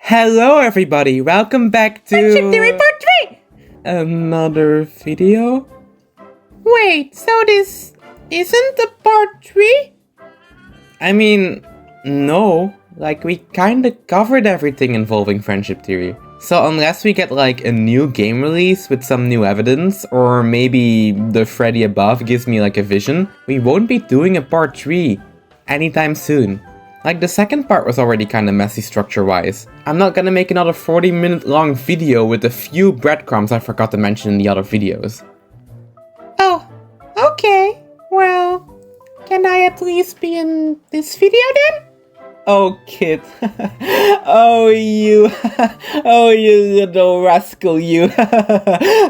Hello everybody, welcome back to... Friendship Theory Part 3! Another video? Wait, so this isn't the Part 3? I mean, no. Like, we kinda covered everything involving Friendship Theory. So unless we get like a new game release with some new evidence, or maybe the Freddy above gives me like a vision, we won't be doing a Part 3 anytime soon. Like, the second part was already kinda messy structure-wise. I'm not gonna make another 40-minute long video with a few breadcrumbs I forgot to mention in the other videos. Oh, okay. Well, can I at least be in this video then? Oh, kid. Oh, you. Oh, you little rascal, you.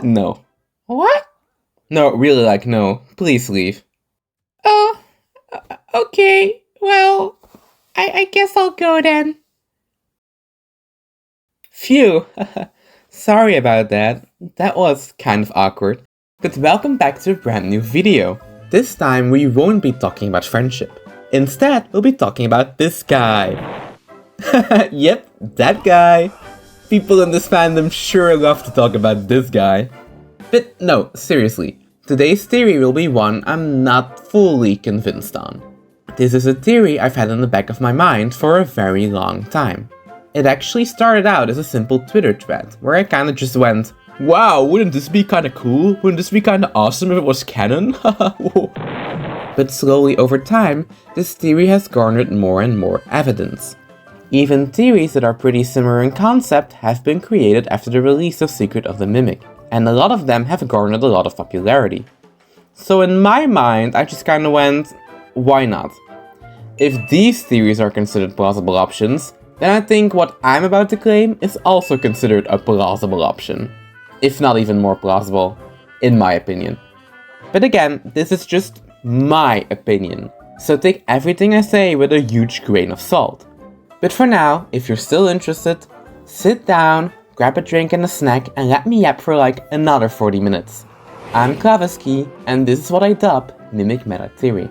No. What? No, really, like, no. Please leave. Oh, okay. Well, I guess I'll go then. Phew. Sorry about that. That was kind of awkward. But welcome back to a brand new video. This time we won't be talking about friendship. Instead, we'll be talking about this guy. Yep, that guy. People in this fandom sure love to talk about this guy. But no, seriously. Today's theory will be one I'm not fully convinced on. This is a theory I've had in the back of my mind for a very long time. It actually started out as a simple Twitter thread, where I kinda just went, wow, wouldn't this be kinda cool? Wouldn't this be kinda awesome if it was canon? But slowly over time, this theory has garnered more and more evidence. Even theories that are pretty similar in concept have been created after the release of Secret of the Mimic, and a lot of them have garnered a lot of popularity. So in my mind, I just kinda went, why not? If these theories are considered plausible options, then I think what I'm about to claim is also considered a plausible option. If not even more plausible, in my opinion. But again, this is just my opinion, so take everything I say with a huge grain of salt. But for now, if you're still interested, sit down, grab a drink and a snack, and let me yap for like another 40 minutes. I'm Klavisky, and this is what I dub Mimic Meta Theory.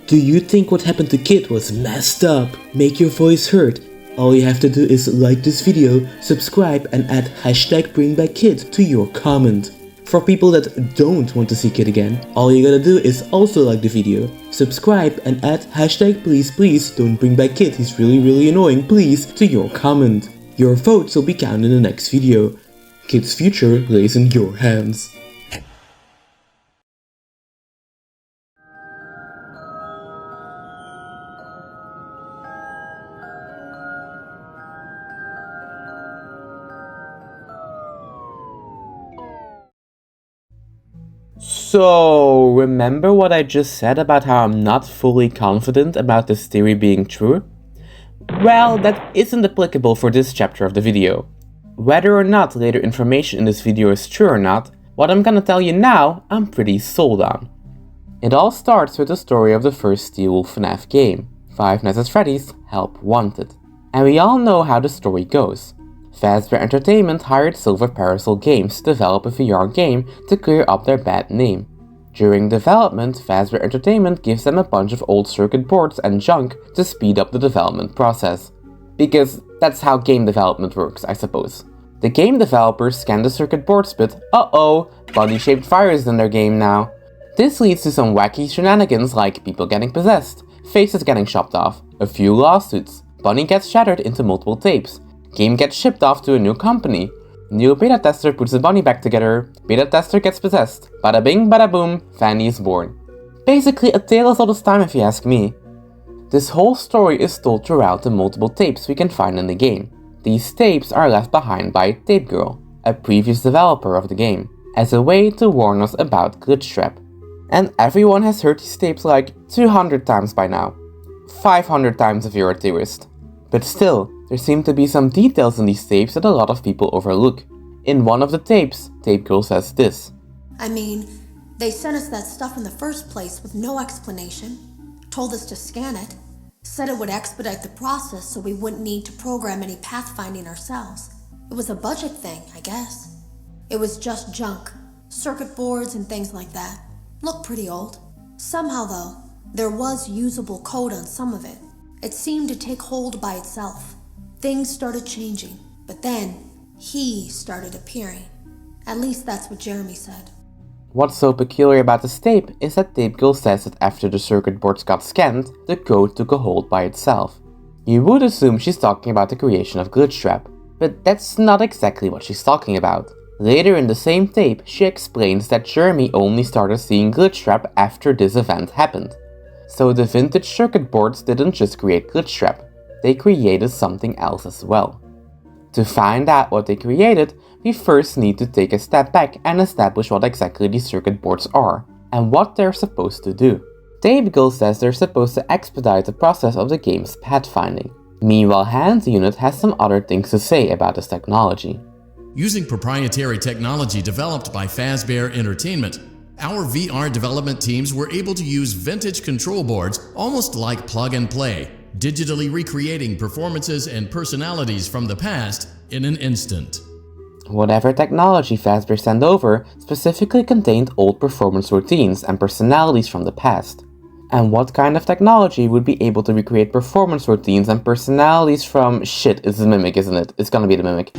Do you think what happened to Kid was messed up? Make your voice heard. All you have to do is like this video, subscribe and add #BringBackKid to your comment. For people that don't want to see Kid again, all you gotta do is also like the video, subscribe and add #please don't bring back Kid, he's really annoying, please, to your comment. Your votes will be counted in the next video. Kid's future lays in your hands. So, remember what I just said about how I'm not fully confident about this theory being true? Well, that isn't applicable for this chapter of the video. Whether or not later information in this video is true or not, what I'm gonna tell you now, I'm pretty sold on. It all starts with the story of the first Steel Wolf FNAF game, Five Nights at Freddy's Help Wanted. And we all know how the story goes. Fazbear Entertainment hired Silver Parasol Games to develop a VR game to clear up their bad name. During development, Fazbear Entertainment gives them a bunch of old circuit boards and junk to speed up the development process. Because that's how game development works, I suppose. The game developers scan the circuit boards but uh-oh, body-shaped fires in their game now. This leads to some wacky shenanigans like people getting possessed, faces getting chopped off, a few lawsuits, Bunny gets shattered into multiple tapes, game gets shipped off to a new company. New beta tester puts the bunny back together, beta tester gets possessed. Bada bing, bada boom, Vanny is born. Basically a tale as old as time if you ask me. This whole story is told throughout the multiple tapes we can find in the game. These tapes are left behind by Tape Girl, a previous developer of the game, as a way to warn us about Glitchtrap. And everyone has heard these tapes like 200 times by now. 500 times if you're a theorist. But still, there seem to be some details in these tapes that a lot of people overlook. In one of the tapes, Tape Girl says this. I mean, they sent us that stuff in the first place with no explanation, told us to scan it, said it would expedite the process so we wouldn't need to program any pathfinding ourselves. It was a budget thing, I guess. It was just junk, circuit boards and things like that. Looked pretty old. Somehow though, there was usable code on some of it. It seemed to take hold by itself. Things started changing, but then he started appearing. At least that's what Jeremy said. What's so peculiar about this tape is that Tape Girl says that after the circuit boards got scanned, the code took a hold by itself. You would assume she's talking about the creation of Glitchtrap, but that's not exactly what she's talking about. Later in the same tape, she explains that Jeremy only started seeing Glitchtrap after this event happened. So the vintage circuit boards didn't just create Glitchtrap, they created something else as well. To find out what they created, we first need to take a step back and establish what exactly these circuit boards are, and what they're supposed to do. Tape Girl says they're supposed to expedite the process of the game's pathfinding. Meanwhile, Hans Unit has some other things to say about this technology. Using proprietary technology developed by Fazbear Entertainment, our VR development teams were able to use vintage control boards almost like plug and play, digitally recreating performances and personalities from the past in an instant. Whatever technology Fazbear sent over specifically contained old performance routines and personalities from the past. And what kind of technology would be able to recreate performance routines and personalities from... Shit, it's the Mimic, isn't it? It's gonna be the Mimic.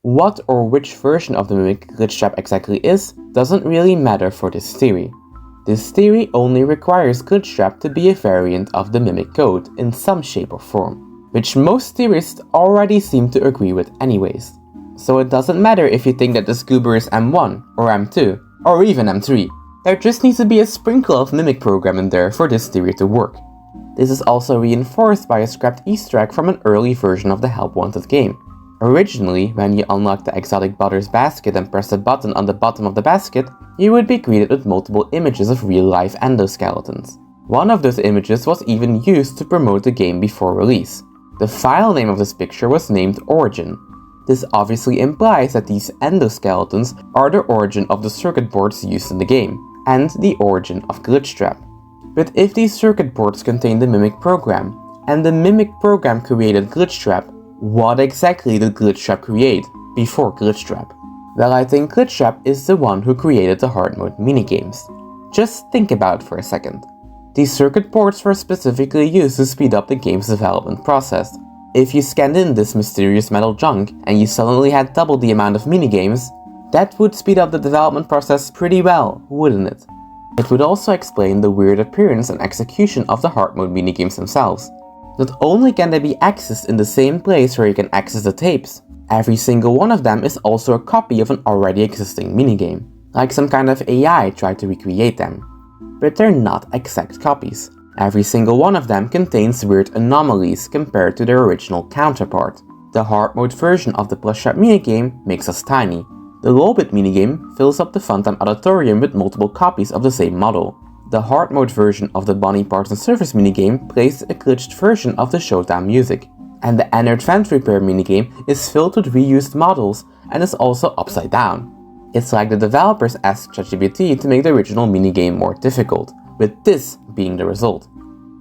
What or which version of the Mimic Glitchtrap exactly is doesn't really matter for this theory. This theory only requires Glitchtrap to be a variant of the Mimic code in some shape or form, which most theorists already seem to agree with anyways. So it doesn't matter if you think that this goober is M1, or M2, or even M3. There just needs to be a sprinkle of Mimic program in there for this theory to work. This is also reinforced by a scrapped Easter egg from an early version of the Help Wanted game. Originally, when you unlock the exotic Butter's basket and press a button on the bottom of the basket, you would be greeted with multiple images of real-life endoskeletons. One of those images was even used to promote the game before release. The file name of this picture was named Origin. This obviously implies that these endoskeletons are the origin of the circuit boards used in the game, and the origin of Glitchtrap. But if these circuit boards contain the Mimic program, and the Mimic program created Glitchtrap, what exactly did Glitchtrap create before Glitchtrap? Well, I think Glitchtrap is the one who created the hard mode minigames. Just think about it for a second. These circuit boards were specifically used to speed up the game's development process. If you scanned in this mysterious metal junk and you suddenly had double the amount of minigames, that would speed up the development process pretty well, wouldn't it? It would also explain the weird appearance and execution of the hard mode minigames themselves. Not only can they be accessed in the same place where you can access the tapes, every single one of them is also a copy of an already existing minigame, like some kind of AI tried to recreate them. But they're not exact copies. Every single one of them contains weird anomalies compared to their original counterpart. The hard mode version of the Plushtrap minigame makes us tiny. The Lolbit minigame fills up the Funtime Auditorium with multiple copies of the same model. The hard mode version of the Bonnie Parts and Surface minigame plays a glitched version of the Showtime music. And the Ennard Vent Repair minigame is filled with reused models and is also upside down. It's like the developers asked ChatGPT to make the original minigame more difficult, with this being the result.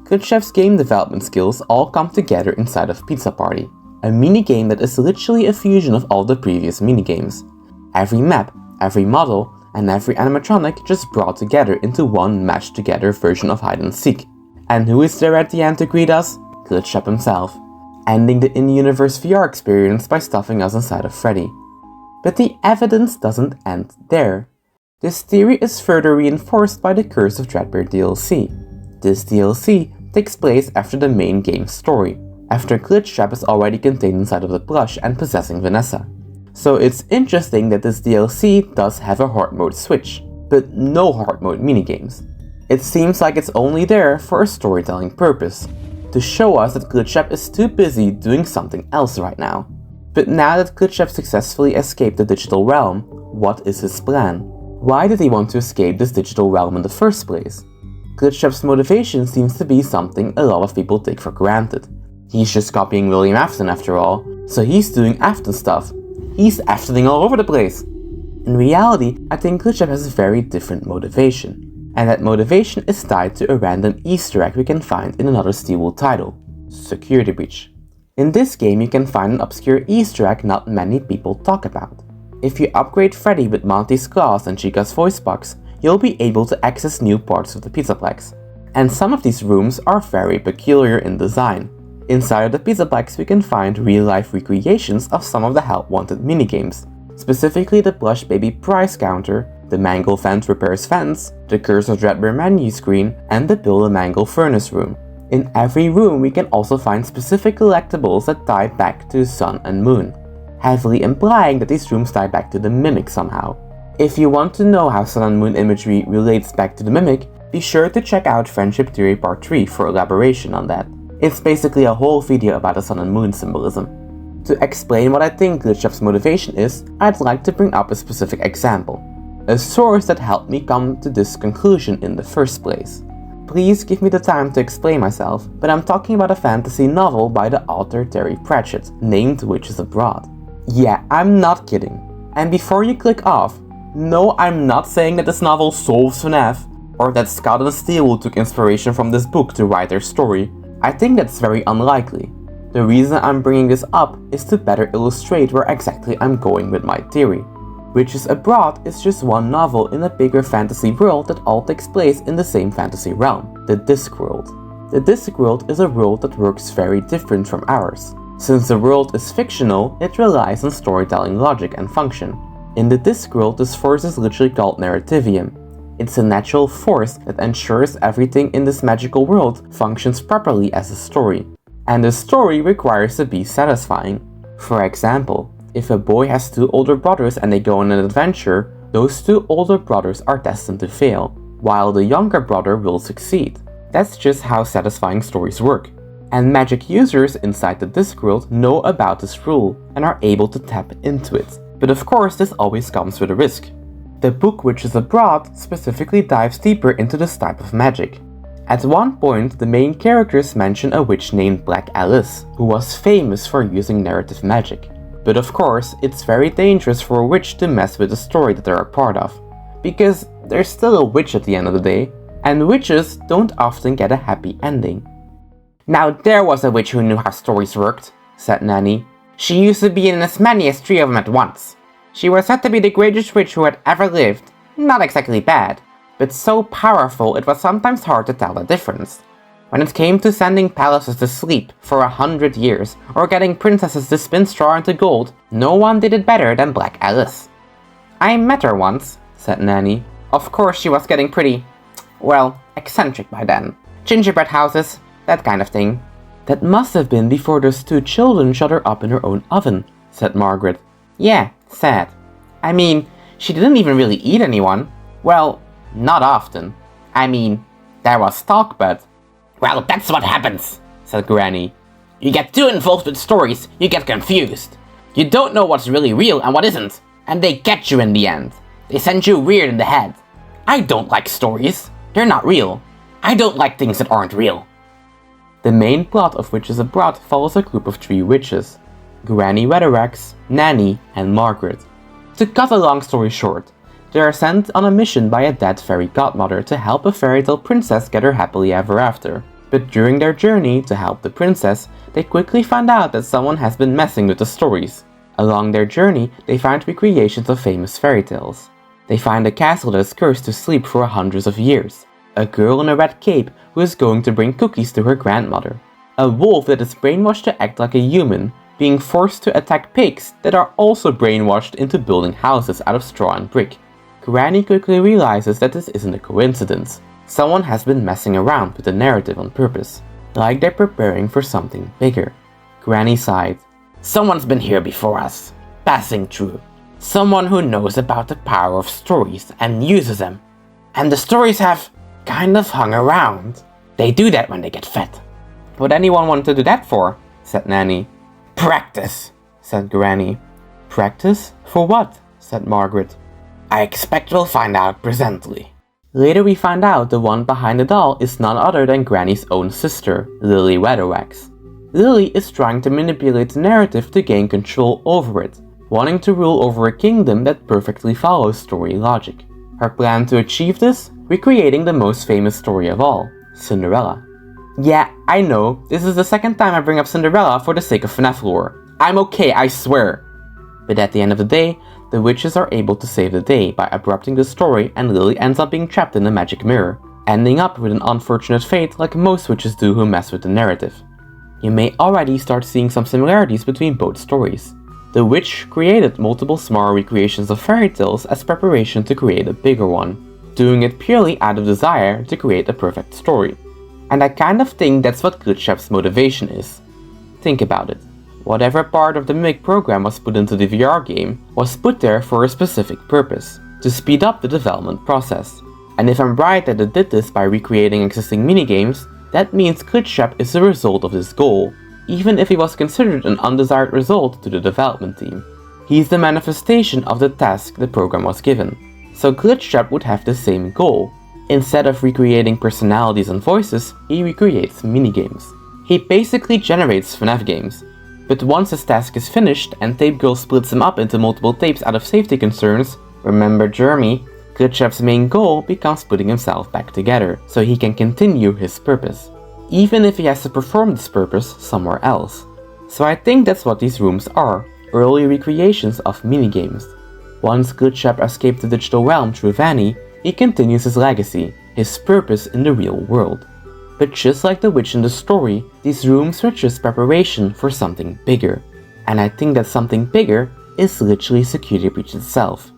Glitchtrap's game development skills all come together inside of Pizza Party, a minigame that is literally a fusion of all the previous minigames. Every map, every model, and every animatronic just brought together into one mashed together version of hide and seek. And who is there at the end to greet us? Glitchtrap himself, ending the in-universe VR experience by stuffing us inside of Freddy. But the evidence doesn't end there. This theory is further reinforced by the Curse of Dreadbeard DLC. This DLC takes place after the main game's story, after Glitchtrap is already contained inside of the plush and possessing Vanessa. So it's interesting that this DLC does have a hard mode switch, but no hard mode minigames. It seems like it's only there for a storytelling purpose, to show us that Glitchtrap is too busy doing something else right now. But now that Glitchtrap successfully escaped the digital realm, what is his plan? Why did he want to escape this digital realm in the first place? Glitchtrap's motivation seems to be something a lot of people take for granted. He's just copying William Afton after all, so he's doing Afton stuff. He's Aftoning all over the place. In reality, I think Glitchtrap has a very different motivation, and that motivation is tied to a random Easter egg we can find in another Steelwood title, Security Breach. In this game you can find an obscure Easter egg not many people talk about. If you upgrade Freddy with Monty's claws and Chica's voice box, you'll be able to access new parts of the Pizzaplex. And some of these rooms are very peculiar in design. Inside of the Pizzaplex we can find real-life recreations of some of the Help Wanted minigames, specifically the Plush Baby prize counter, the Mangle Vent repairs fence, the Curse of Dreadbear menu screen, and the Build a Mangle furnace room. In every room we can also find specific collectibles that tie back to Sun and Moon, heavily implying that these rooms tie back to the Mimic somehow. If you want to know how Sun and Moon imagery relates back to the Mimic, be sure to check out Friendship Theory Part 3 for elaboration on that. It's basically a whole video about the Sun and Moon symbolism. To explain what I think Glitchtrap's motivation is, I'd like to bring up a specific example, a source that helped me come to this conclusion in the first place. Please give me the time to explain myself, but I'm talking about a fantasy novel by the author Terry Pratchett, named Witches Abroad. Yeah, I'm not kidding. And before you click off, no, I'm not saying that this novel solves FNAF, or that Scott and Steelwood took inspiration from this book to write their story. I think that's very unlikely. The reason I'm bringing this up is to better illustrate where exactly I'm going with my theory. Witches Abroad is just one novel in a bigger fantasy world that all takes place in the same fantasy realm, the Discworld. The Discworld is a world that works very different from ours. Since the world is fictional, it relies on storytelling logic and function. In the Discworld, this force is literally called narrativium. It's a natural force that ensures everything in this magical world functions properly as a story. And the story requires to be satisfying. For example, if a boy has two older brothers and they go on an adventure, those two older brothers are destined to fail, while the younger brother will succeed. That's just how satisfying stories work. And magic users inside the Discworld know about this rule and are able to tap into it. But of course, this always comes with a risk. The book Witches Abroad specifically dives deeper into this type of magic. At one point, the main characters mention a witch named Black Alice, who was famous for using narrative magic. But of course, it's very dangerous for a witch to mess with the story that they're a part of, because there's still a witch at the end of the day, and witches don't often get a happy ending. Now there was a witch who knew how stories worked, said Nanny. She used to be in as many as 3 of them at once. She was said to be the greatest witch who had ever lived. Not exactly bad, but so powerful it was sometimes hard to tell the difference. When it came to sending palaces to sleep for 100 years, or getting princesses to spin straw into gold, no one did it better than Black Alice. I met her once, said Nanny. Of course she was getting pretty, well, eccentric by then. Gingerbread houses, that kind of thing. That must have been before those two children shut her up in her own oven, said Margaret. Yeah, sad. I mean, she didn't even really eat anyone. Well, not often. I mean, there was talk, but... Well, that's what happens, said Granny. You get too involved with stories, you get confused. You don't know what's really real and what isn't, and they get you in the end. They send you weird in the head. I don't like stories. They're not real. I don't like things that aren't real. The main plot of Witches Abroad follows a group of 3 witches, Granny Weatheraxe, Nanny, and Margaret. To cut a long story short, they are sent on a mission by a dead fairy godmother to help a fairy tale princess get her happily ever after. But during their journey to help the princess, they quickly find out that someone has been messing with the stories. Along their journey, they find recreations of famous fairy tales. They find a castle that is cursed to sleep for hundreds of years, a girl in a red cape who is going to bring cookies to her grandmother, a wolf that is brainwashed to act like a human, being forced to attack pigs that are also brainwashed into building houses out of straw and brick. Granny quickly realizes that this isn't a coincidence. Someone has been messing around with the narrative on purpose, like they're preparing for something bigger. Granny sighed. Someone's been here before us, passing through. Someone who knows about the power of stories and uses them. And the stories have kind of hung around. They do that when they get fed. Would anyone want to do that for? Said Nanny. Practice, said Granny. Practice? For what? Said Margaret. I expect we'll find out presently. Later we find out the one behind the doll is none other than Granny's own sister, Lily Weatheraxe. Lily is trying to manipulate the narrative to gain control over it, wanting to rule over a kingdom that perfectly follows story logic. Her plan to achieve this? Recreating the most famous story of all, Cinderella. Yeah, I know, this is the second time I bring up Cinderella for the sake of FNAF lore. I'm okay, I swear. But at the end of the day, the witches are able to save the day by abrupting the story and Lily ends up being trapped in a magic mirror. ending up with an unfortunate fate like most witches do who mess with the narrative. You may already start seeing some similarities between both stories. The witch created multiple smaller recreations of fairy tales as preparation to create a bigger one, doing it purely out of desire to create a perfect story. And I kind of think that's what Glitchtrap's motivation is. Think about it. Whatever part of the Mimic program was put into the VR game was put there for a specific purpose, to speed up the development process. And if I'm right that it did this by recreating existing minigames, that means Glitchtrap is the result of this goal, even if he was considered an undesired result to the development team. He's the manifestation of the task the program was given. So Glitchtrap would have the same goal. Instead of recreating personalities and voices, he recreates minigames. He basically generates FNAF games. But once his task is finished and Tape Girl splits him up into multiple tapes out of safety concerns, remember Jeremy, Glitchtrap's main goal becomes putting himself back together, so he can continue his purpose, even if he has to perform this purpose somewhere else. So I think that's what these rooms are, early recreations of minigames. Once Glitchtrap escaped the digital realm through Vanny, he continues his legacy, his purpose in the real world. But just like the witch in the story, these rooms were just preparation for something bigger. And I think that something bigger is literally Security Breach itself.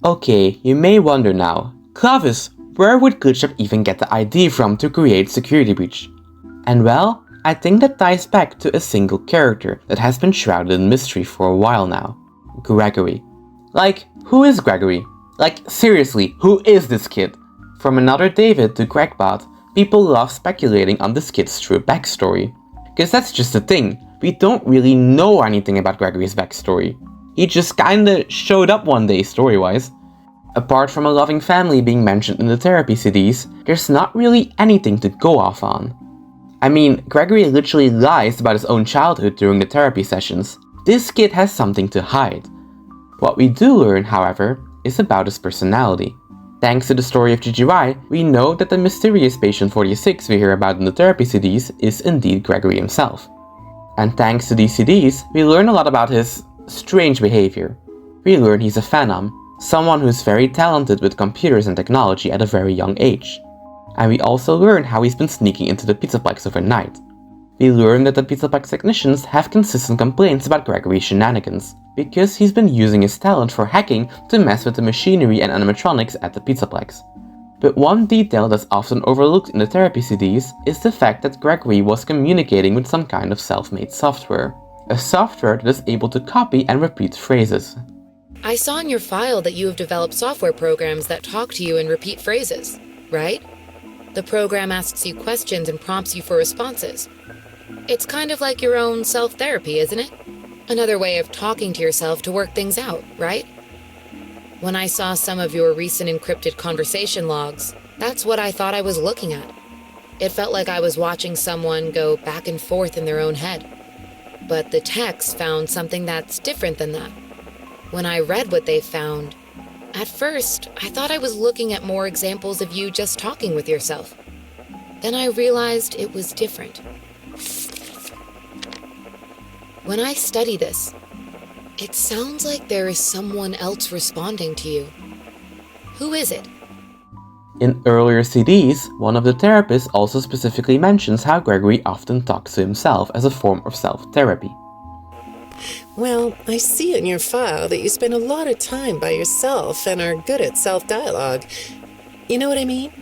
Okay, you may wonder now, Clovis, where would Glitchtrap even get the idea from to create Security Breach? And well, I think that ties back to a single character that has been shrouded in mystery for a while now. Gregory. Like, who is Gregory? Like, seriously, who is this kid? From another David to Gregbot, people love speculating on this kid's true backstory. Cause that's just the thing, we don't really know anything about Gregory's backstory. He just kinda showed up one day story-wise. Apart from a loving family being mentioned in the therapy CDs, there's not really anything to go off on. I mean, Gregory literally lies about his own childhood during the therapy sessions. This kid has something to hide. What we do learn, however, is about his personality. Thanks to the story of GGY, we know that the mysterious patient 46 we hear about in the therapy CDs is indeed Gregory himself. And thanks to these CDs, we learn a lot about his strange behavior. We learn he's a phantom, someone who's very talented with computers and technology at a very young age. And we also learn how he's been sneaking into the Pizzaplex overnight. We learn that the Pizzaplex technicians have consistent complaints about Gregory's shenanigans, because he's been using his talent for hacking to mess with the machinery and animatronics at the Pizzaplex. But one detail that's often overlooked in the therapy CDs is the fact that Gregory was communicating with some kind of self-made software. A software that is able to copy and repeat phrases. I saw in your file that you have developed software programs that talk to you and repeat phrases, right? The program asks you questions and prompts you for responses. It's kind of like your own self-therapy, isn't it? Another way of talking to yourself to work things out, right? When I saw some of your recent encrypted conversation logs, that's what I thought I was looking at. It felt like I was watching someone go back and forth in their own head. But the text found something that's different than that. When I read what they found, at first, I thought I was looking at more examples of you just talking with yourself. Then I realized it was different. When I study this, it sounds like there is someone else responding to you. Who is it? In earlier CDs, one of the therapists also specifically mentions how Gregory often talks to himself as a form of self-therapy. Well, I see in your file that you spend a lot of time by yourself and are good at self-dialogue. You know what I mean?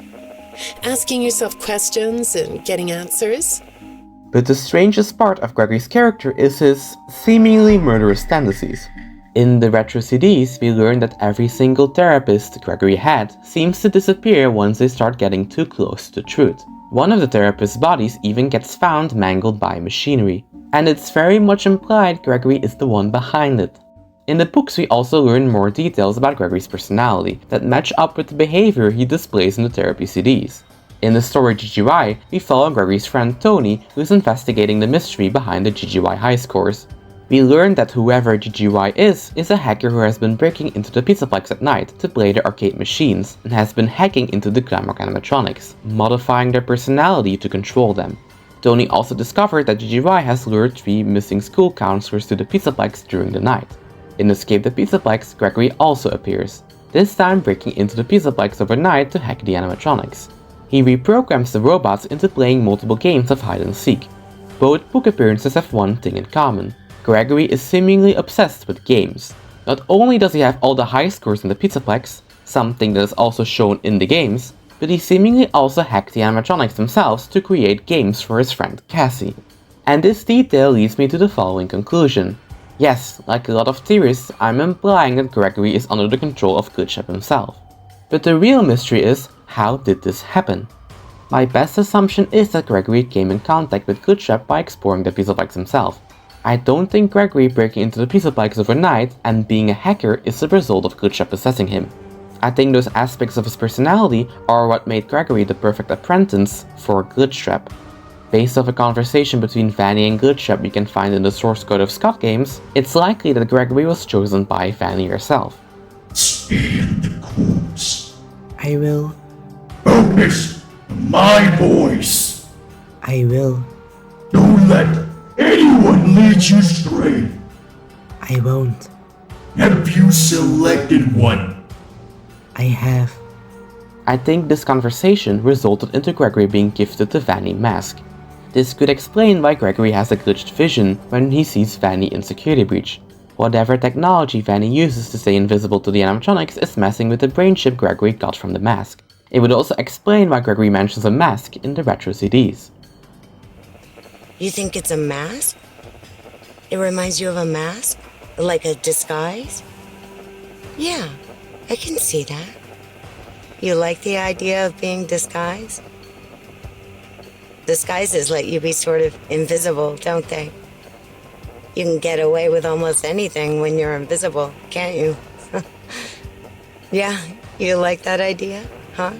Asking yourself questions and getting answers. But the strangest part of Gregory's character is his seemingly murderous tendencies. In the retro CDs, we learn that every single therapist Gregory had seems to disappear once they start getting too close to truth. One of the therapist's bodies even gets found mangled by machinery, and it's very much implied Gregory is the one behind it. In the books, we also learn more details about Gregory's personality that match up with the behavior he displays in the therapy CDs. In the story GGY, we follow Gregory's friend Tony, who's investigating the mystery behind the GGY high scores. We learn that whoever GGY is a hacker who has been breaking into the Pizzaplex at night to play the arcade machines and has been hacking into the Glamrock animatronics, modifying their personality to control them. Tony also discovered that GGY has lured 3 missing school counselors to the Pizzaplex during the night. In Escape the Pizzaplex, Gregory also appears, this time breaking into the Pizzaplex overnight to hack the animatronics. He reprograms the robots into playing multiple games of hide and seek. Both book appearances have one thing in common. Gregory is seemingly obsessed with games. Not only does he have all the high scores in the Pizzaplex, something that is also shown in the games, but he seemingly also hacked the animatronics themselves to create games for his friend Cassie. And this detail leads me to the following conclusion. Yes, like a lot of theorists, I'm implying that Gregory is under the control of Glitchtrap himself. But the real mystery is, how did this happen? My best assumption is that Gregory came in contact with Glitchtrap by exploring the Pizzaplex himself. I don't think Gregory breaking into the Pizzaplex overnight and being a hacker is the result of Glitchtrap possessing him. I think those aspects of his personality are what made Gregory the perfect apprentice for Glitchtrap. Based off a conversation between Vanny and Glitchtrap we can find in the source code of Scott Games, it's likely that Gregory was chosen by Vanny herself. Scan the codes. I will. Focus my voice. I will. Don't let anyone lead you astray. I won't. Have you selected one? I have. I think this conversation resulted into Gregory being gifted the Vanny mask. This could explain why Gregory has a glitched vision when he sees Vanny in Security Breach. Whatever technology Vanny uses to stay invisible to the animatronics is messing with the brain chip Gregory got from the mask. It would also explain why Gregory mentions a mask in the retro CDs. You think it's a mask? It reminds you of a mask? Like a disguise? Yeah, I can see that. You like the idea of being disguised? Disguises let you be sort of invisible, don't they? You can get away with almost anything when you're invisible, can't you? Yeah, you like that idea, huh?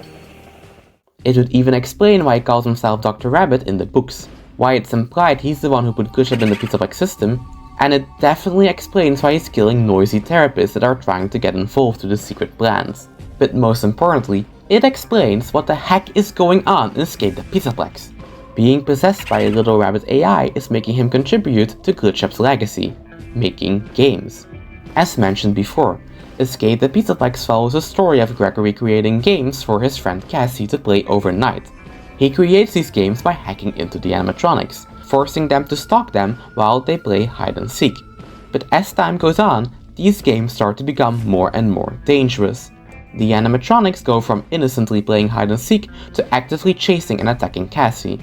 It would even explain why he calls himself Dr. Rabbit in the books, why it's implied he's the one who put Glitchtrap in the Pizzaplex system, and it definitely explains why he's killing noisy therapists that are trying to get involved with the secret plans. But most importantly, it explains what the heck is going on in Escape the Pizzaplex. Being possessed by a little rabbit AI is making him contribute to Glitchtrap's legacy, making games. As mentioned before, Escape the Pizzaplex follows a story of Gregory creating games for his friend Cassie to play overnight. He creates these games by hacking into the animatronics, forcing them to stalk them while they play hide and seek. But as time goes on, these games start to become more and more dangerous. The animatronics go from innocently playing hide and seek to actively chasing and attacking Cassie.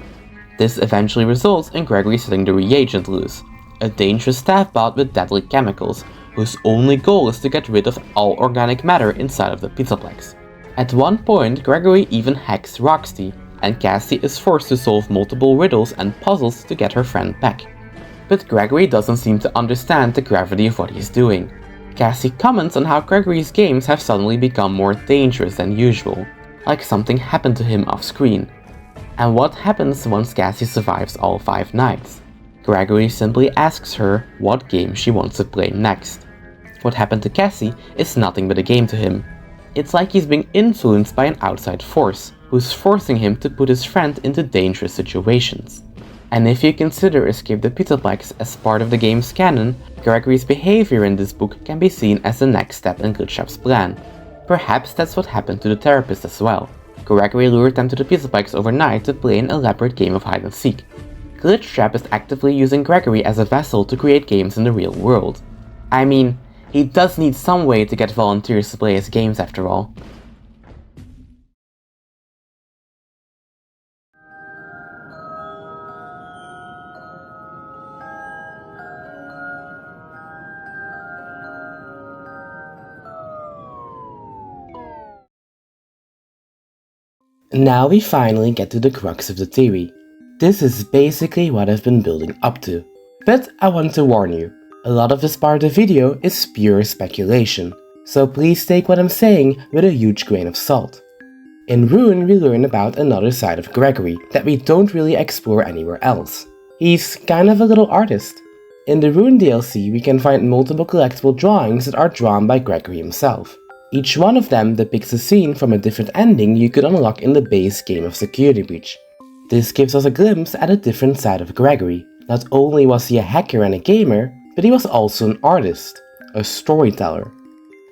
This eventually results in Gregory setting the reagent loose, a dangerous staff bot with deadly chemicals, whose only goal is to get rid of all organic matter inside of the Pizzaplex. At one point, Gregory even hacks Roxy, and Cassie is forced to solve multiple riddles and puzzles to get her friend back. But Gregory doesn't seem to understand the gravity of what he's doing. Cassie comments on how Gregory's games have suddenly become more dangerous than usual, like something happened to him off screen. And what happens once Cassie survives all 5 nights? Gregory simply asks her what game she wants to play next. What happened to Cassie is nothing but a game to him. It's like he's being influenced by an outside force, who's forcing him to put his friend into dangerous situations. And if you consider Escape the Pizzaplex as part of the game's canon, Gregory's behavior in this book can be seen as the next step in Glitchtrap's plan. Perhaps that's what happened to the therapist as well. Gregory lured them to the Pizzaplex overnight to play an elaborate game of hide and seek. Glitchtrap is actively using Gregory as a vessel to create games in the real world. I mean, he does need some way to get volunteers to play his games after all. Now we finally get to the crux of the theory. This is basically what I've been building up to. But I want to warn you, a lot of this part of the video is pure speculation, so please take what I'm saying with a huge grain of salt. In Ruin we learn about another side of Gregory that we don't really explore anywhere else. He's kind of a little artist. In the Rune DLC, we can find multiple collectible drawings that are drawn by Gregory himself. Each one of them depicts a scene from a different ending you could unlock in the base game of Security Breach. This gives us a glimpse at a different side of Gregory. Not only was he a hacker and a gamer, but he was also an artist, a storyteller.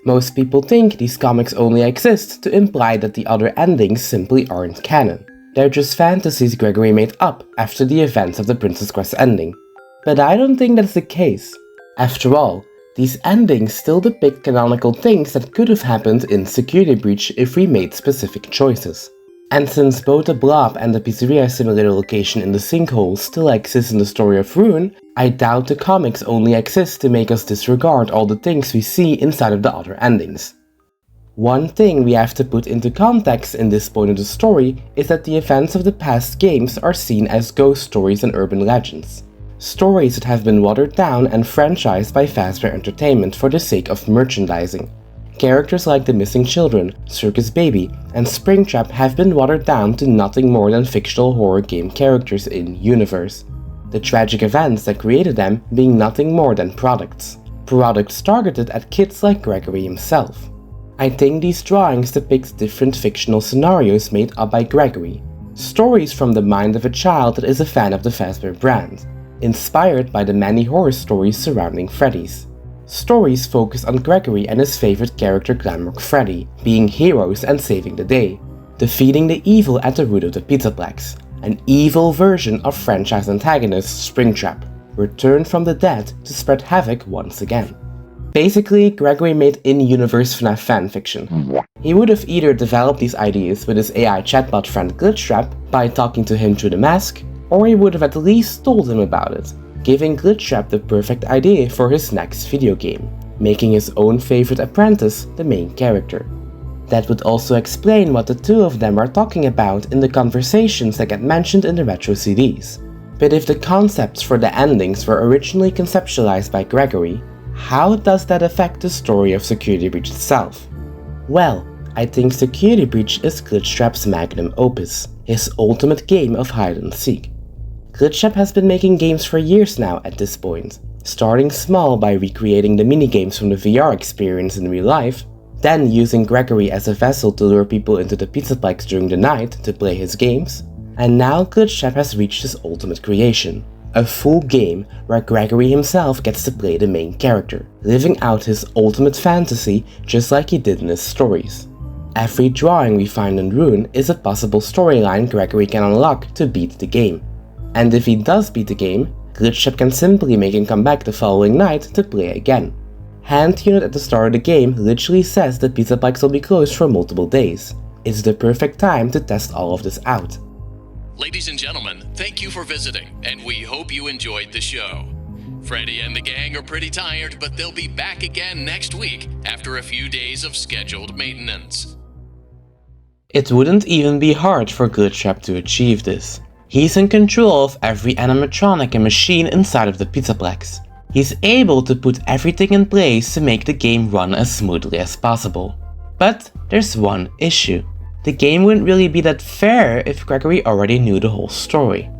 Most people think these comics only exist to imply that the other endings simply aren't canon. They're just fantasies Gregory made up after the events of the Princess Quest ending. But I don't think that's the case. After all, these endings still depict canonical things that could have happened in Security Breach if we made specific choices. And since both the Blob and the Pizzeria Simulator location in the sinkhole still exist in the story of Rune, I doubt the comics only exist to make us disregard all the things we see inside of the other endings. One thing we have to put into context in this point of the story is that the events of the past games are seen as ghost stories and urban legends. Stories that have been watered down and franchised by Fazbear Entertainment for the sake of merchandising. Characters like the Missing Children, Circus Baby, and Springtrap have been watered down to nothing more than fictional horror game characters in universe. The tragic events that created them being nothing more than products. Products targeted at kids like Gregory himself. I think these drawings depict different fictional scenarios made up by Gregory. Stories from the mind of a child that is a fan of the Fazbear brand, inspired by the many horror stories surrounding Freddy's. Stories focus on Gregory and his favorite character Glamrock Freddy, being heroes and saving the day, defeating the evil at the root of the Pizzaplex, an evil version of franchise antagonist Springtrap, returned from the dead to spread havoc once again. Basically, Gregory made in-universe FNAF fanfiction. He would have either developed these ideas with his AI chatbot friend Glitchtrap by talking to him through the mask, or he would have at least told him about it, giving Glitchtrap the perfect idea for his next video game, making his own favorite Apprentice the main character. That would also explain what the two of them are talking about in the conversations that get mentioned in the retro CDs. But if the concepts for the endings were originally conceptualized by Gregory, how does that affect the story of Security Breach itself? Well, I think Security Breach is Glitchtrap's Magnum Opus, his ultimate game of hide and seek. Glitchtrap has been making games for years now at this point, starting small by recreating the minigames from the VR experience in real life, then using Gregory as a vessel to lure people into the Pizzaplex during the night to play his games, and now Glitchtrap has reached his ultimate creation, a full game where Gregory himself gets to play the main character, living out his ultimate fantasy just like he did in his stories. Every drawing we find in Rune is a possible storyline Gregory can unlock to beat the game. And if he does beat the game, Glitchtrap can simply make him come back the following night to play again. Hand unit at the start of the game literally says that Pizzaplex will be closed for multiple days. It's the perfect time to test all of this out. Ladies and gentlemen, thank you for visiting, and we hope you enjoyed the show. Freddy and the gang are pretty tired, but they'll be back again next week after a few days of scheduled maintenance. It wouldn't even be hard for Glitchtrap to achieve this. He's in control of every animatronic and machine inside of the Pizzaplex. He's able to put everything in place to make the game run as smoothly as possible. But there's one issue. The game wouldn't really be that fair if Gregory already knew the whole story.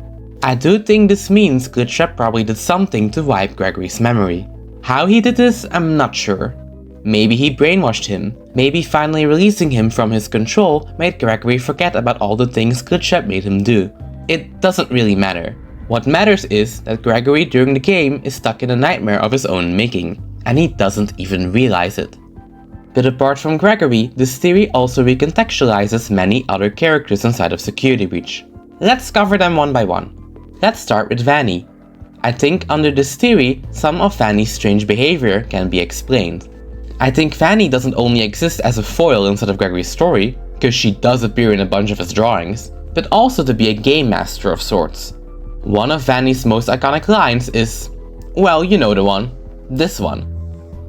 I do think this means Glitchtrap probably did something to wipe Gregory's memory. How he did this, I'm not sure. Maybe he brainwashed him. Maybe finally releasing him from his control made Gregory forget about all the things Glitchtrap made him do. It doesn't really matter. What matters is that Gregory during the game is stuck in a nightmare of his own making, and he doesn't even realize it. But apart from Gregory, this theory also recontextualizes many other characters inside of Security Breach. Let's cover them one by one. Let's start with Vanny. I think under this theory, some of Vanny's strange behavior can be explained. I think Vanny doesn't only exist as a foil inside of Gregory's story, because she does appear in a bunch of his drawings, but also to be a game master of sorts. One of Vanny's most iconic lines is, well, you know the one. This one.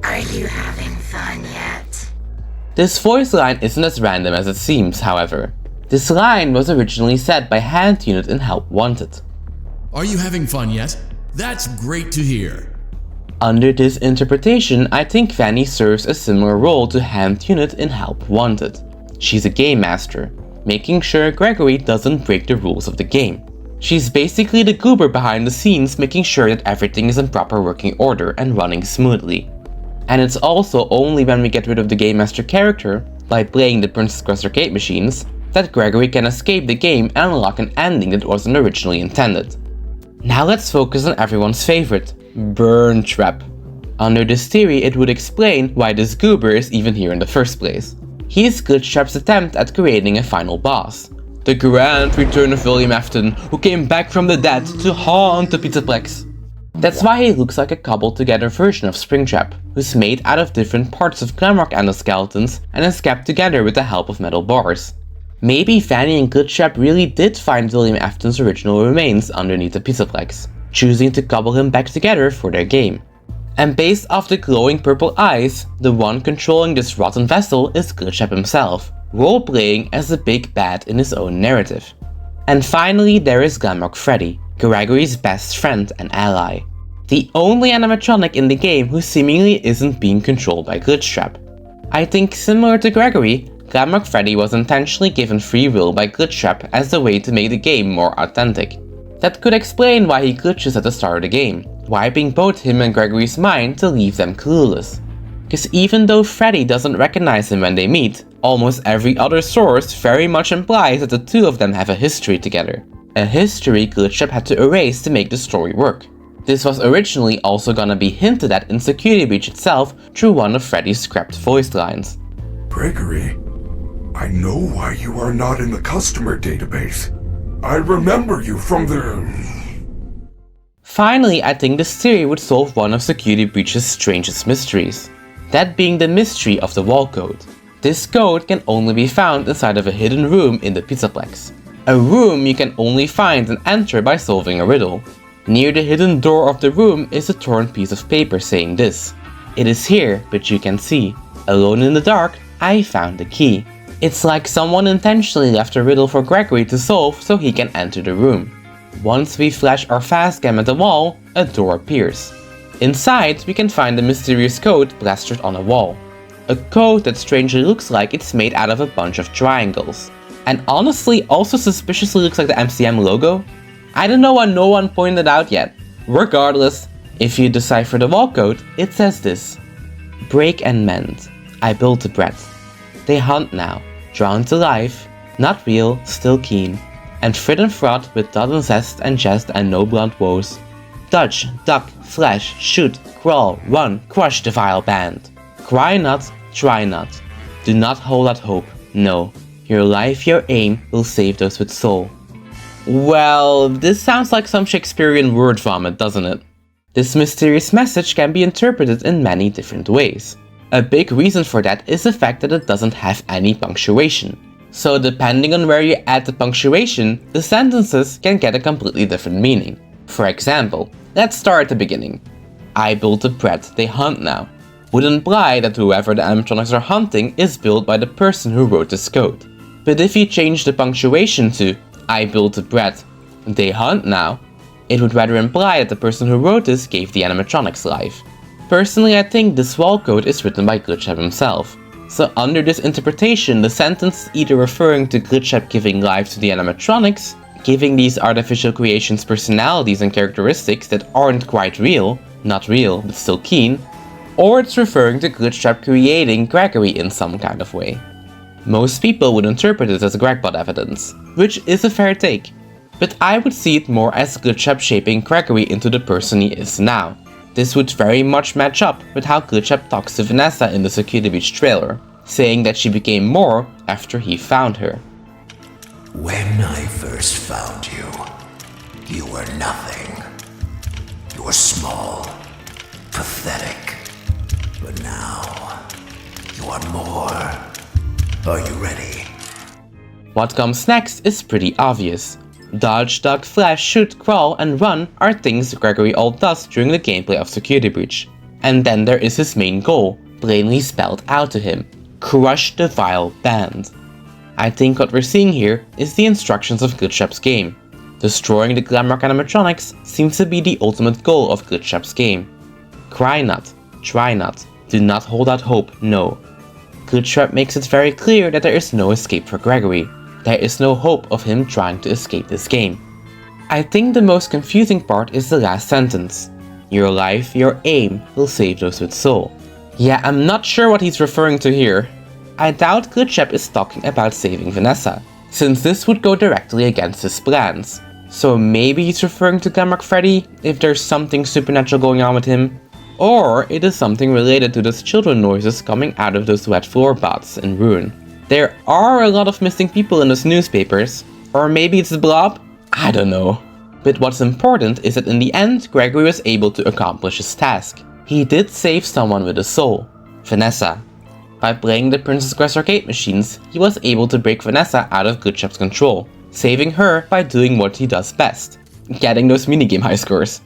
Are you having fun yet? This voice line isn't as random as it seems, however. This line was originally said by Hand Unit in Help Wanted. Are you having fun yet? That's great to hear. Under this interpretation, I think Vanny serves a similar role to Hand Unit in Help Wanted. She's a game master, making sure Gregory doesn't break the rules of the game. She's basically the goober behind the scenes, making sure that everything is in proper working order and running smoothly. And it's also only when we get rid of the Game Master character, by playing the Princess Quest arcade machines, that Gregory can escape the game and unlock an ending that wasn't originally intended. Now let's focus on everyone's favorite, Burntrap. Under this theory, it would explain why this goober is even here in the first place. He is Glitchtrap's attempt at creating a final boss. The grand return of William Afton, who came back from the dead to haunt the Pizzaplex. That's why he looks like a cobbled together version of Springtrap, who's made out of different parts of Glamrock endoskeletons and is kept together with the help of metal bars. Maybe Vanny and Glitchtrap really did find William Afton's original remains underneath the Pizzaplex, choosing to cobble him back together for their game. And based off the glowing purple eyes, the one controlling this rotten vessel is Glitchtrap himself, role-playing as the big bad in his own narrative. And finally there is Glamrock Freddy, Gregory's best friend and ally. The only animatronic in the game who seemingly isn't being controlled by Glitchtrap. I think similar to Gregory, Glamrock Freddy was intentionally given free will by Glitchtrap as a way to make the game more authentic. That could explain why he glitches at the start of the game, wiping both him and Gregory's mind to leave them clueless. Cause even though Freddy doesn't recognize him when they meet, almost every other source very much implies that the two of them have a history together. A history Glitchtrap had to erase to make the story work. This was originally also gonna be hinted at in Security Breach itself through one of Freddy's scrapped voice lines. Gregory, I know why you are not in the customer database. I remember you from the... Finally, I think this theory would solve one of Security Breach's strangest mysteries. That being the mystery of the wall code. This code can only be found inside of a hidden room in the Pizzaplex. A room you can only find and enter by solving a riddle. Near the hidden door of the room is a torn piece of paper saying this. It is here, but you can see. Alone in the dark, I found the key. It's like someone intentionally left a riddle for Gregory to solve so he can enter the room. Once we flash our fast cam at the wall, a door appears. Inside, we can find the mysterious code plastered on a wall. A code that strangely looks like it's made out of a bunch of triangles. And honestly also suspiciously looks like the MCM logo. I don't know why no one pointed out yet. Regardless, if you decipher the wall code, it says this. Break and mend. I built a bread. They hunt now, drawn to life, not real, still keen, and frit and fraught with dot and zest and jest and no blunt woes. Dodge, duck, flash, shoot, crawl, run, crush the vile band. Cry not, try not. Do not hold out hope, no. Your life, your aim, will save those with soul. Well, this sounds like some Shakespearean word vomit, doesn't it? This mysterious message can be interpreted in many different ways. A big reason for that is the fact that it doesn't have any punctuation. So depending on where you add the punctuation, the sentences can get a completely different meaning. For example, let's start at the beginning. I built a bread, they hunt now. Would imply that whoever the animatronics are hunting is built by the person who wrote this code. But if you change the punctuation to I built a bread, they hunt now, it would rather imply that the person who wrote this gave the animatronics life. Personally, I think this wall code is written by Glitchtrap himself. So under this interpretation, the sentence is either referring to Glitchtrap giving life to the animatronics, giving these artificial creations personalities and characteristics that aren't quite real, not real, but still keen, or it's referring to Glitchtrap creating Gregory in some kind of way. Most people would interpret it as Gregbot evidence, which is a fair take, but I would see it more as Glitchtrap shaping Gregory into the person he is now. This would very much match up with how Glitchtrap talks to Vanessa in the Security Breach trailer, saying that she became more after he found her. When I first found you, you were nothing. You were small, pathetic. But now, you are more. Are you ready? What comes next is pretty obvious. Dodge, duck, flash, shoot, crawl, and run are things Gregory all does during the gameplay of Security Breach. And then there is his main goal, plainly spelled out to him. Crush the vile band. I think what we're seeing here is the instructions of Glitchtrap's game. Destroying the Glamrock animatronics seems to be the ultimate goal of Glitchtrap's game. Cry not, try not, do not hold out hope, no. Glitchtrap makes it very clear that there is no escape for Gregory. There is no hope of him trying to escape this game. I think the most confusing part is the last sentence. Your life, your aim, will save those with soul. Yeah, I'm not sure what he's referring to here. I doubt Glitchtrap is talking about saving Vanessa, since this would go directly against his plans. So maybe he's referring to Glamrock Freddy, if there's something supernatural going on with him. Or it is something related to those children noises coming out of those wet floor baths in Ruin. There are a lot of missing people in those newspapers. Or maybe it's the Blob? I don't know. But what's important is that in the end, Gregory was able to accomplish his task. He did save someone with a soul, Vanessa. By playing the Princess Quest arcade machines, he was able to break Vanessa out of Glitchtrap's control, saving her by doing what he does best, getting those minigame high scores.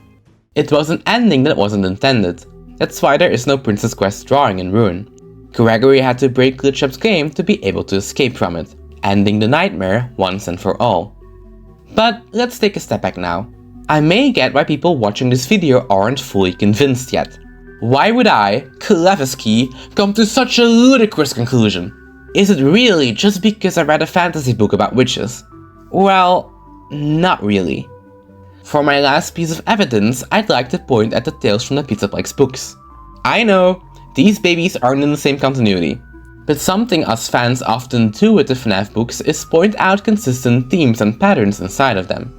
It was an ending that wasn't intended. That's why there is no Princess Quest drawing in Ruin. Gregory had to break Glitchtrap's game to be able to escape from it, ending the nightmare once and for all. But let's take a step back now. I may get why people watching this video aren't fully convinced yet. Why would I, Klevesky, come to such a ludicrous conclusion? Is it really just because I read a fantasy book about witches? Well, not really. For my last piece of evidence, I'd like to point at the Tales from the Pizzaplex books. I know, these babies aren't in the same continuity. But something us fans often do with the FNAF books is point out consistent themes and patterns inside of them.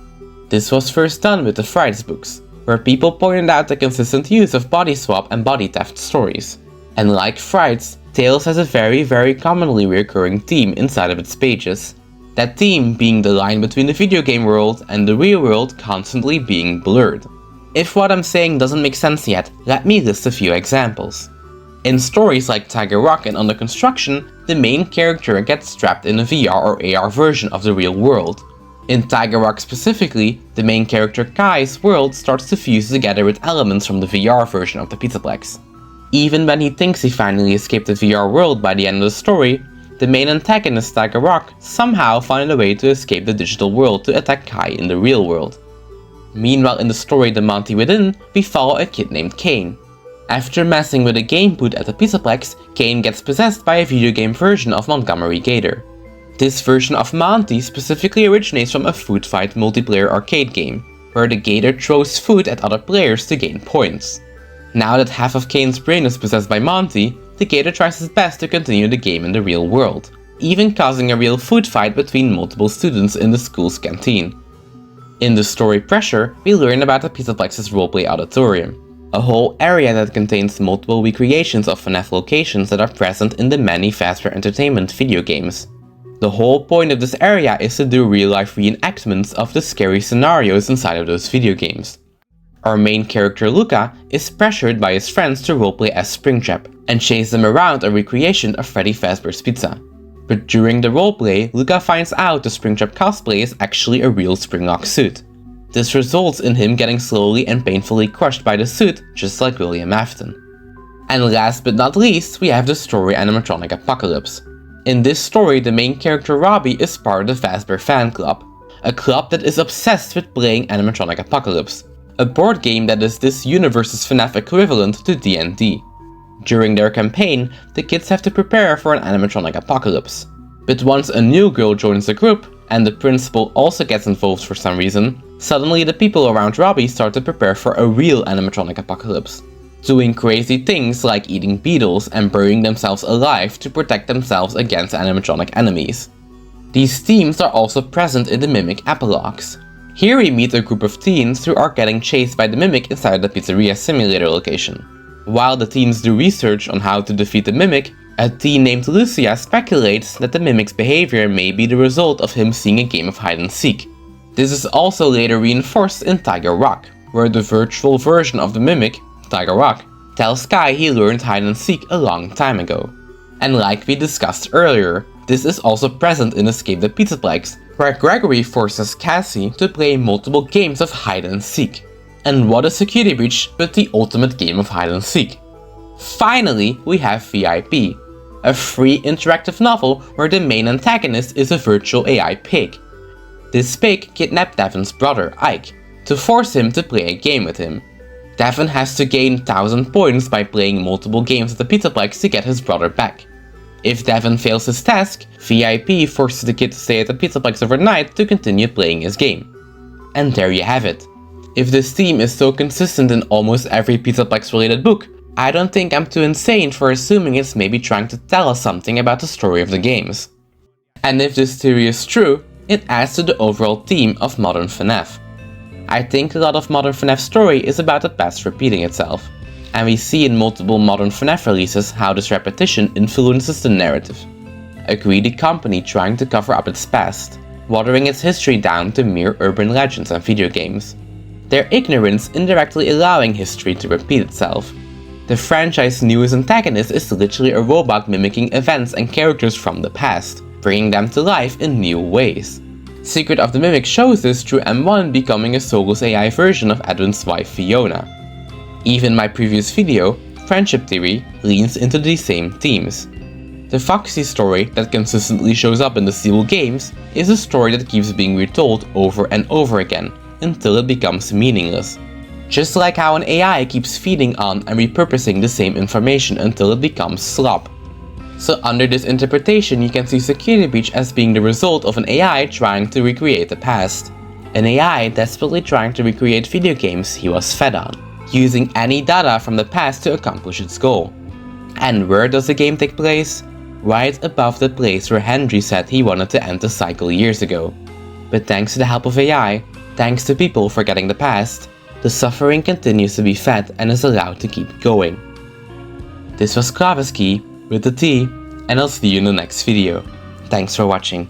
This was first done with the Frights books, where people pointed out the consistent use of body swap and body theft stories. And like Frights, Tales has a very commonly recurring theme inside of its pages. That theme being the line between the video game world and the real world constantly being blurred. If what I'm saying doesn't make sense yet, let me list a few examples. In stories like Tiger Rock and Under Construction, the main character gets trapped in a VR or AR version of the real world. In Tiger Rock specifically, the main character Kai's world starts to fuse together with elements from the VR version of the Pizzaplex. Even when he thinks he finally escaped the VR world by the end of the story, the main antagonist Tiger Rock somehow found a way to escape the digital world to attack Kai in the real world. Meanwhile, in the story The Monty Within, we follow a kid named Kane. After messing with a game boot at the Pizzaplex, Kane gets possessed by a video game version of Montgomery Gator. This version of Monty specifically originates from a food fight multiplayer arcade game, where the Gator throws food at other players to gain points. Now that half of Kane's brain is possessed by Monty, the Gator tries his best to continue the game in the real world, even causing a real food fight between multiple students in the school's canteen. In the story Pressure, we learn about the Pizzaplex's roleplay auditorium, a whole area that contains multiple recreations of FNAF locations that are present in the many Fazbear Entertainment video games. The whole point of this area is to do real-life reenactments of the scary scenarios inside of those video games. Our main character Luca is pressured by his friends to roleplay as Springtrap and chase them around a recreation of Freddy Fazbear's Pizza. But during the roleplay, Luca finds out the Springtrap cosplay is actually a real Springlock suit. This results in him getting slowly and painfully crushed by the suit, just like William Afton. And last but not least, we have the story Animatronic Apocalypse. In this story, the main character Robbie is part of the Fazbear fan club, a club that is obsessed with playing Animatronic Apocalypse, a board game that is this universe's FNAF equivalent to D&D. During their campaign, the kids have to prepare for an animatronic apocalypse. But once a new girl joins the group, and the principal also gets involved for some reason, suddenly the people around Robbie start to prepare for a real animatronic apocalypse, doing crazy things like eating beetles and burying themselves alive to protect themselves against animatronic enemies. These themes are also present in the Mimic epilogues. Here we meet a group of teens who are getting chased by the Mimic inside the pizzeria simulator location. While the teens do research on how to defeat the Mimic, a teen named Lucia speculates that the Mimic's behavior may be the result of him seeing a game of hide-and-seek. This is also later reinforced in Tiger Rock, where the virtual version of the Mimic, Tiger Rock, tells Sky he learned hide-and-seek a long time ago. And like we discussed earlier, this is also present in Escape the Pizzaplex, where Gregory forces Cassie to play multiple games of hide-and-seek. And what is a cutie breach but the ultimate game of hide-and-seek? Finally, we have VIP, a free interactive novel where the main antagonist is a virtual AI pig. This pig kidnapped Devin's brother, Ike, to force him to play a game with him. Devin has to gain 1000 points by playing multiple games at the Pizzaplex to get his brother back. If Devin fails his task, VIP forces the kid to stay at the Pizzaplex overnight to continue playing his game. And there you have it. If this theme is so consistent in almost every Pizzaplex related book, I don't think I'm too insane for assuming it's maybe trying to tell us something about the story of the games. And if this theory is true, it adds to the overall theme of modern FNAF. I think a lot of modern FNAF's story is about the past repeating itself, and we see in multiple modern FNAF releases how this repetition influences the narrative. A greedy company trying to cover up its past, watering its history down to mere urban legends and video games. Their ignorance indirectly allowing history to repeat itself. The franchise's newest antagonist is literally a robot mimicking events and characters from the past, bringing them to life in new ways. Secret of the Mimic shows this through M1 becoming a soulless AI version of Edwin's wife Fiona. Even my previous video, Friendship Theory, leans into these same themes. The Foxy story that consistently shows up in the sequel games is a story that keeps being retold over and over again, until it becomes meaningless. Just like how an AI keeps feeding on and repurposing the same information until it becomes slop. So under this interpretation, you can see Security Breach as being the result of an AI trying to recreate the past. An AI desperately trying to recreate video games he was fed on, using any data from the past to accomplish its goal. And where does the game take place? Right above the place where Henry said he wanted to end the cycle years ago. But thanks to the help of AI, thanks to people forgetting the past, the suffering continues to be fed and is allowed to keep going. This was Kravsky with the T, and I'll see you in the next video. Thanks for watching.